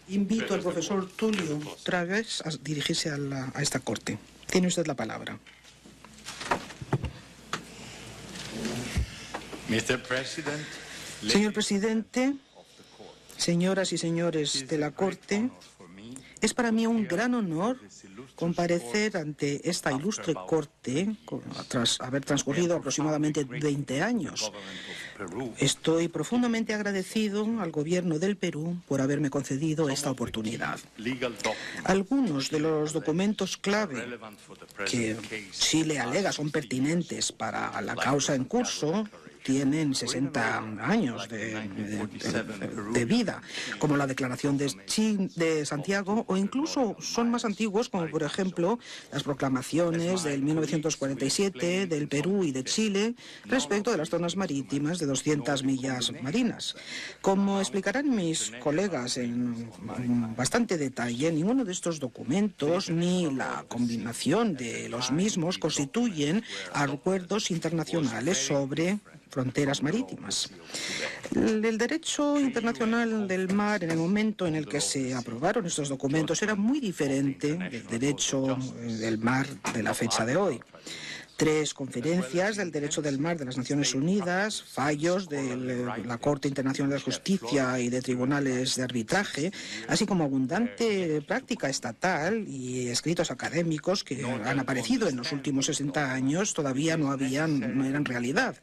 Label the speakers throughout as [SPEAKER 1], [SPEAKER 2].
[SPEAKER 1] Invito al profesor Tulio Tragues a dirigirse a esta corte. Tiene usted la palabra. Señor presidente, señoras y señores de la Corte, es para mí un gran honor comparecer ante esta ilustre Corte tras haber transcurrido aproximadamente 20 años. Estoy profundamente agradecido al Gobierno del Perú por haberme concedido esta oportunidad. Algunos de los documentos clave que Chile alega son pertinentes para la causa en curso tienen 60 años de vida, como la Declaración de Santiago, o incluso son más antiguos, como por ejemplo las proclamaciones del 1947 del Perú y de Chile respecto de las zonas marítimas de 200 millas marinas. Como explicarán mis colegas en bastante detalle, ninguno de estos documentos ni la combinación de los mismos constituyen acuerdos internacionales sobre fronteras marítimas. El derecho internacional del mar, en el momento en el que se aprobaron estos documentos, era muy diferente del derecho del mar de la fecha de hoy. 3 conferencias del derecho del mar de las Naciones Unidas, fallos de la Corte Internacional de Justicia y de tribunales de arbitraje, así como abundante práctica estatal y escritos académicos que han aparecido en los últimos 60 años, todavía no eran realidad.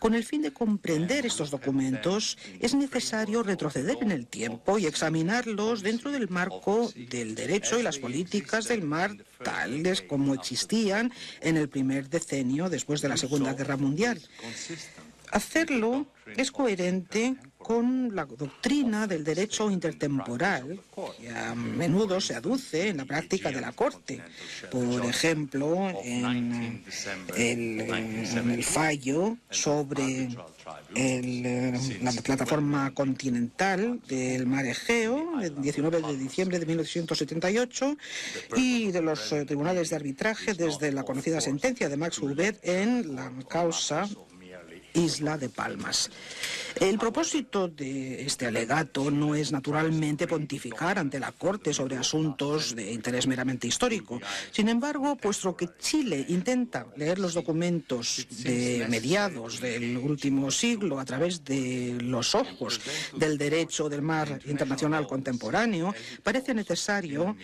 [SPEAKER 1] Con el fin de comprender estos documentos, es necesario retroceder en el tiempo y examinarlos dentro del marco del derecho y las políticas del mar tales como existían en el primer decenio después de la Segunda Guerra Mundial. Hacerlo es coherente con la doctrina del derecho intertemporal que a menudo se aduce en la práctica de la Corte. Por ejemplo, en el fallo sobre la plataforma continental del mar Egeo, el 19 de diciembre de 1978, y de los tribunales de arbitraje desde la conocida sentencia de Max Huber en la causa Isla de Palmas. El propósito de este alegato no es naturalmente pontificar ante la Corte sobre asuntos de interés meramente histórico. Sin embargo, puesto que Chile intenta leer los documentos de mediados del último siglo a través de los ojos del derecho del mar internacional contemporáneo, parece necesario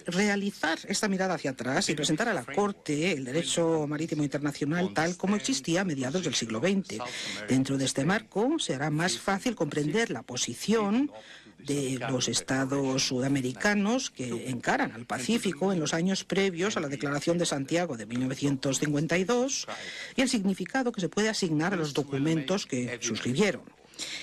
[SPEAKER 1] realizar esta mirada hacia atrás y presentar a la Corte el derecho marítimo internacional tal como existía a mediados del siglo XX. Dentro de este marco se hará más fácil comprender la posición de los estados sudamericanos que encaran al Pacífico en los años previos a la Declaración de Santiago de 1952 y el significado que se puede asignar a los documentos que suscribieron.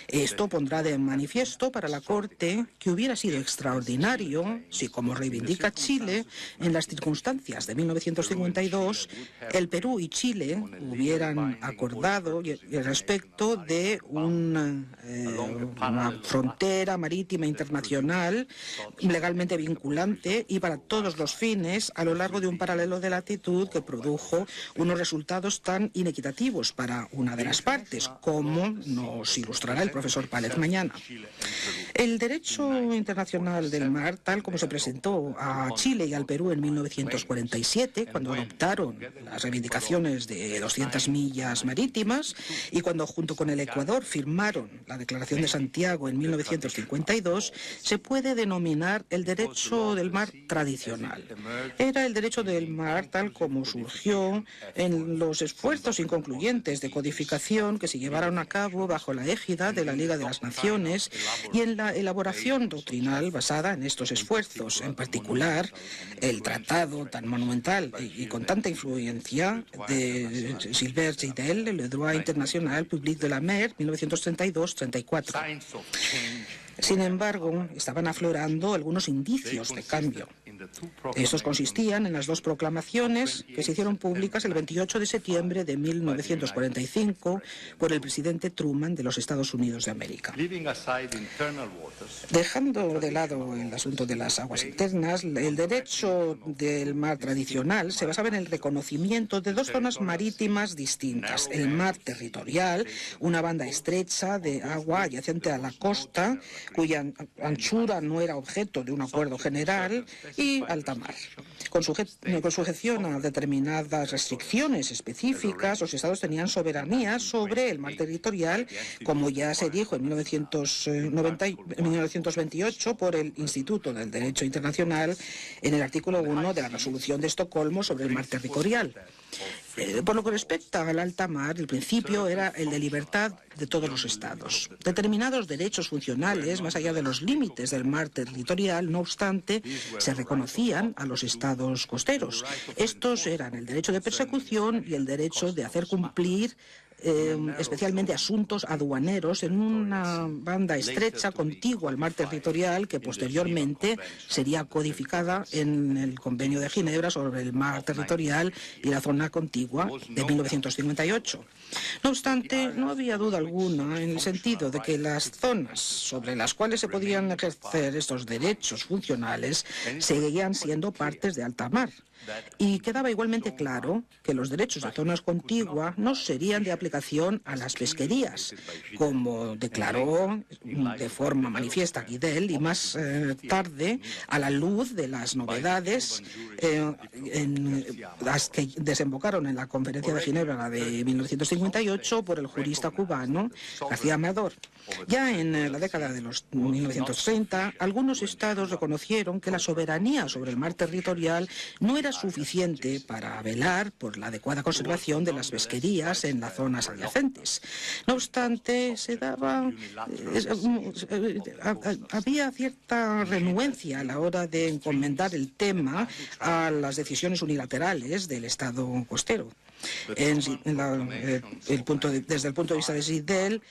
[SPEAKER 1] Esto pondrá de manifiesto para la Corte que hubiera sido extraordinario si, como reivindica Chile, en las circunstancias de 1952, el Perú y Chile hubieran acordado respecto de una frontera marítima internacional legalmente vinculante y para todos los fines a lo largo de un paralelo de latitud que produjo unos resultados tan inequitativos para una de las partes, como nos ilustrará el profesor Páez mañana. El derecho internacional del mar, tal como se presentó a Chile y al Perú en 1947, cuando adoptaron las reivindicaciones de 200 millas marítimas y cuando junto con el Ecuador firmaron la Declaración de Santiago en 1952, se puede denominar el derecho del mar tradicional. Era el derecho del mar tal como surgió en los esfuerzos inconcluyentes de codificación que se llevaron a cabo bajo la égida de la Liga de las Naciones y en la elaboración doctrinal basada en estos esfuerzos, en particular el tratado tan monumental y con tanta influencia de Gilbert Gidel, Le droit international public de la mer, 1932-34. Sin embargo, estaban aflorando algunos indicios de cambio. Estos consistían en las 2 proclamaciones que se hicieron públicas el 28 de septiembre de 1945 por el presidente Truman de los Estados Unidos de América. Dejando de lado el asunto de las aguas internas, el derecho del mar tradicional se basaba en el reconocimiento de 2 zonas marítimas distintas. El mar territorial, una banda estrecha de agua adyacente a la costa, cuya anchura no era objeto de un acuerdo general, y alta mar. Con sujeción a determinadas restricciones específicas, los Estados tenían soberanía sobre el mar territorial, como ya se dijo en 1928 por el Instituto del Derecho Internacional en el artículo 1 de la Resolución de Estocolmo sobre el mar territorial. Por lo que respecta al alta mar, el principio era el de libertad de todos los Estados. Determinados derechos funcionales, más allá de los límites del mar territorial, no obstante, se reconocían a los Estados costeros. Estos eran el derecho de persecución y el derecho de hacer cumplir especialmente asuntos aduaneros en una banda estrecha contigua al mar territorial, que posteriormente sería codificada en el Convenio de Ginebra sobre el mar territorial y la zona contigua de 1958. No obstante, no había duda alguna en el sentido de que las zonas sobre las cuales se podían ejercer estos derechos funcionales seguían siendo partes de alta mar. Y quedaba igualmente claro que los derechos de zonas contiguas no serían de aplicación a las pesquerías, como declaró de forma manifiesta Guidel, y más tarde, a la luz de las novedades las que desembocaron en la Conferencia de Ginebra de 1958 por el jurista cubano García Amador. Ya en la década de los 1930, algunos estados reconocieron que la soberanía sobre el mar territorial no era suficiente para velar por la adecuada conservación de las pesquerías en las zonas adyacentes. No obstante, había cierta renuencia a la hora de encomendar el tema a las decisiones unilaterales del Estado costero. Desde el punto de vista de Guidel,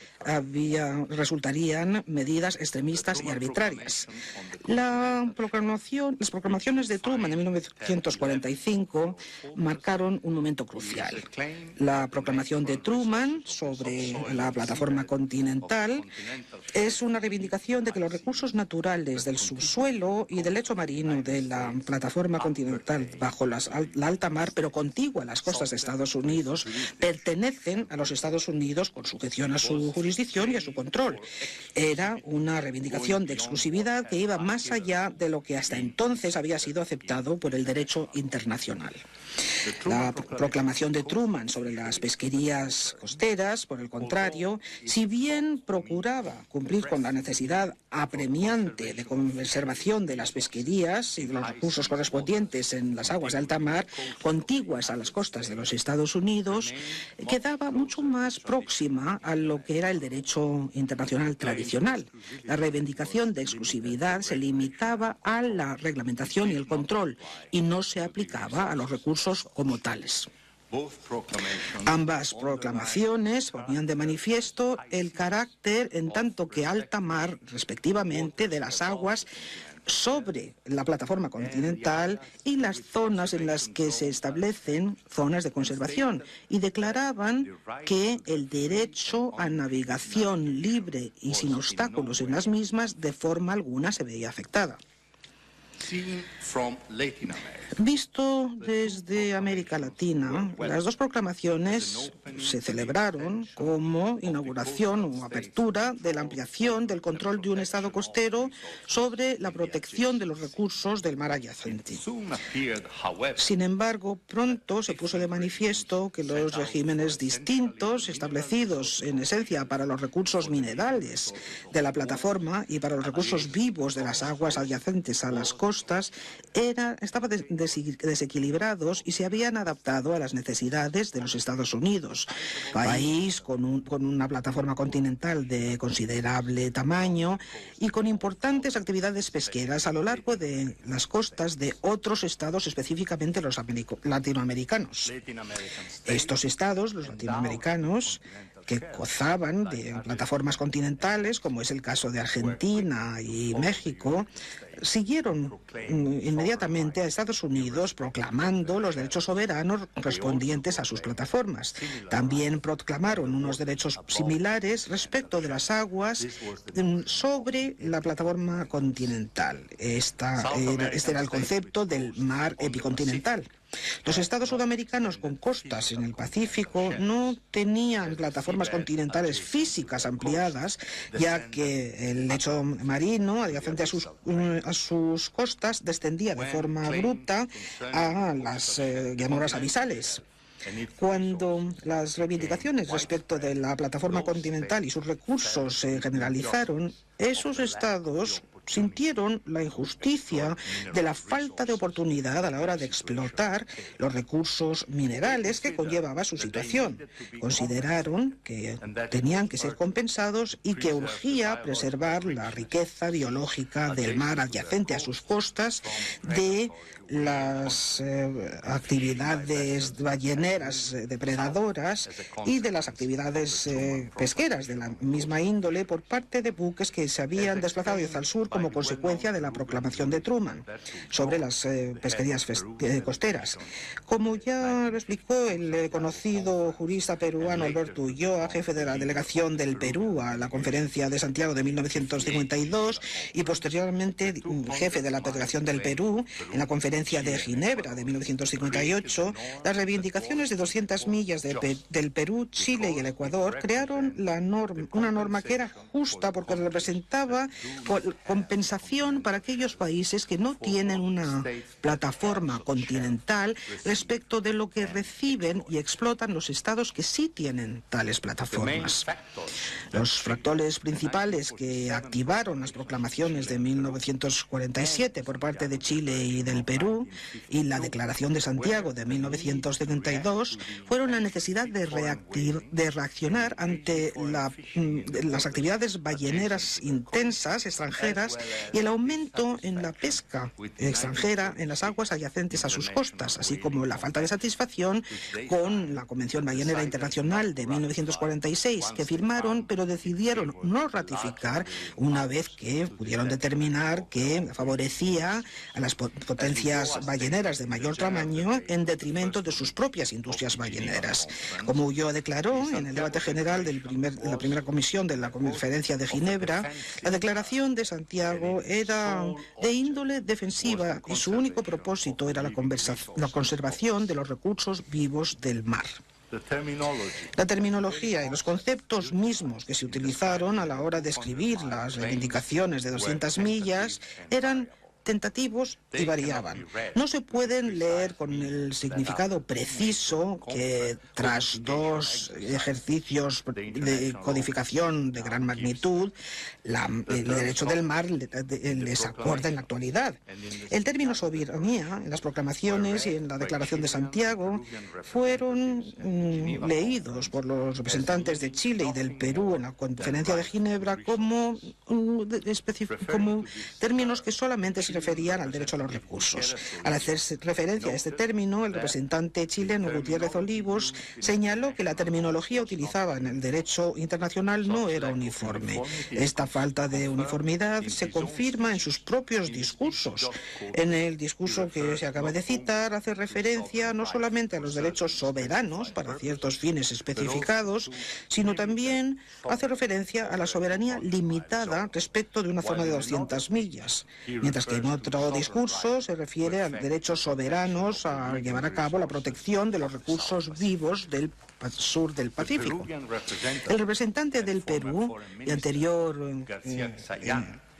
[SPEAKER 1] resultarían medidas extremistas y arbitrarias. Las proclamaciones de Truman en 1945 marcaron un momento crucial. La proclamación de Truman sobre la plataforma continental es una reivindicación de que los recursos naturales del subsuelo y del lecho marino de la plataforma continental bajo la alta mar, pero contigua a las costas de Estados Unidos, pertenecen a los Estados Unidos con sujeción a su jurisdicción y a su control. Era una reivindicación de exclusividad que iba más allá de lo que hasta entonces había sido aceptado por el derecho internacional. La proclamación de Truman sobre las pesquerías costeras, por el contrario, si bien procuraba cumplir con la necesidad apremiante de conservación de las pesquerías y de los recursos correspondientes en las aguas de alta mar contiguas a las costas de los Estados Unidos, quedaba mucho más próxima a lo que era el derecho internacional tradicional. La reivindicación de exclusividad se limitaba a la reglamentación y el control y no se aplicaba a los recursos como tales. Ambas proclamaciones ponían de manifiesto el carácter en tanto que alta mar, respectivamente, de las aguas sobre la plataforma continental y las zonas en las que se establecen zonas de conservación, y declaraban que el derecho a navegación libre y sin obstáculos en las mismas de forma alguna se veía afectada. Visto desde América Latina, las dos proclamaciones se celebraron como inauguración o apertura de la ampliación del control de un Estado costero sobre la protección de los recursos del mar adyacente. Sin embargo, pronto se puso de manifiesto que los regímenes distintos, establecidos en esencia para los recursos minerales de la plataforma y para los recursos vivos de las aguas adyacentes a las costas, estaban desequilibrados y se habían adaptado a las necesidades de los Estados Unidos, país con una plataforma continental de considerable tamaño y con importantes actividades pesqueras a lo largo de las costas de otros estados, específicamente los latinoamericanos. Estos estados, los latinoamericanos, que gozaban de plataformas continentales, como es el caso de Argentina y México, siguieron inmediatamente a Estados Unidos proclamando los derechos soberanos correspondientes a sus plataformas. También proclamaron unos derechos similares respecto de las aguas sobre la plataforma continental. Este era el concepto del mar epicontinental. Los estados sudamericanos con costas en el Pacífico no tenían plataformas continentales físicas ampliadas, ya que el lecho marino adyacente a sus costas descendía de forma abrupta a las llanuras abisales. Cuando las reivindicaciones respecto de la plataforma continental y sus recursos se generalizaron, esos estados sintieron la injusticia de la falta de oportunidad a la hora de explotar los recursos minerales que conllevaba su situación. Consideraron que tenían que ser compensados y que urgía preservar la riqueza biológica del mar adyacente a sus costas, de las actividades balleneras depredadoras y de las actividades pesqueras de la misma índole por parte de buques que se habían desplazado hacia el sur como consecuencia de la proclamación de Truman sobre las pesquerías costeras. Como ya lo explicó el conocido jurista peruano Alberto Ulloa, jefe de la delegación del Perú a la Conferencia de Santiago de 1952 y posteriormente jefe de la delegación del Perú en la Conferencia de Ginebra de 1958, las reivindicaciones de 200 millas del Perú, Chile y el Ecuador crearon una norma que era justa porque representaba compensación para aquellos países que no tienen una plataforma continental respecto de lo que reciben y explotan los estados que sí tienen tales plataformas. Los factores principales que activaron las proclamaciones de 1947 por parte de Chile y del Perú y la Declaración de Santiago de 1972 fueron la necesidad de reaccionar ante las actividades balleneras intensas extranjeras y el aumento en la pesca extranjera en las aguas adyacentes a sus costas, así como la falta de satisfacción con la Convención Ballenera Internacional de 1946, que firmaron pero decidieron no ratificar una vez que pudieron determinar que favorecía a las potencias balleneras de mayor tamaño en detrimento de sus propias industrias balleneras. Como Ulloa declaró en el debate general de la primera comisión de la Conferencia de Ginebra, la Declaración de Santiago era de índole defensiva y su único propósito era la conservación de los recursos vivos del mar. La terminología y los conceptos mismos que se utilizaron a la hora de escribir las reivindicaciones de 200 millas eran tentativos y variaban. No se pueden leer con el significado preciso que, tras dos ejercicios de codificación de gran magnitud, el derecho del mar les acorda en la actualidad. El término soberanía en las proclamaciones y en la Declaración de Santiago fueron leídos por los representantes de Chile y del Perú en la Conferencia de Ginebra como términos que solamente se referían al derecho a los recursos. Al hacerse referencia a este término, el representante chileno Gutiérrez Olivos señaló que la terminología utilizada en el derecho internacional no era uniforme. Esta falta de uniformidad se confirma en sus propios discursos. En el discurso que se acaba de citar hace referencia no solamente a los derechos soberanos para ciertos fines especificados, sino también hace referencia a la soberanía limitada respecto de una zona de 200 millas, mientras que en otro discurso se refiere a derechos soberanos a llevar a cabo la protección de los recursos vivos del sur del Pacífico. El representante del Perú y anterior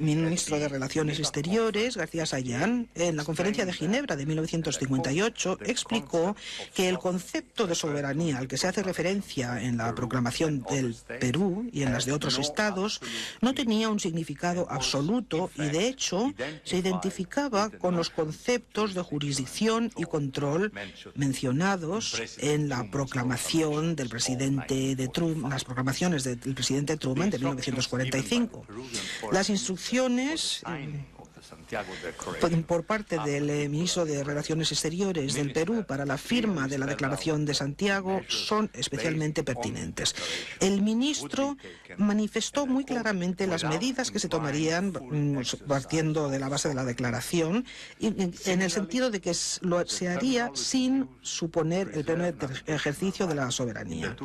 [SPEAKER 1] ministro de Relaciones Exteriores, García Sayán, en la Conferencia de Ginebra de 1958, explicó que el concepto de soberanía al que se hace referencia en la proclamación del Perú y en las de otros estados no tenía un significado absoluto y, de hecho, se identificaba con los conceptos de jurisdicción y control mencionados en la proclamación del presidente de Truman, las proclamaciones del presidente Truman de 1945. Las instrucciones por parte del ministro de Relaciones Exteriores del Perú para la firma de la Declaración de Santiago son especialmente pertinentes. El ministro manifestó muy claramente las medidas que se tomarían partiendo de la base de la declaración, en el sentido de que se haría sin suponer el pleno ejercicio de la soberanía.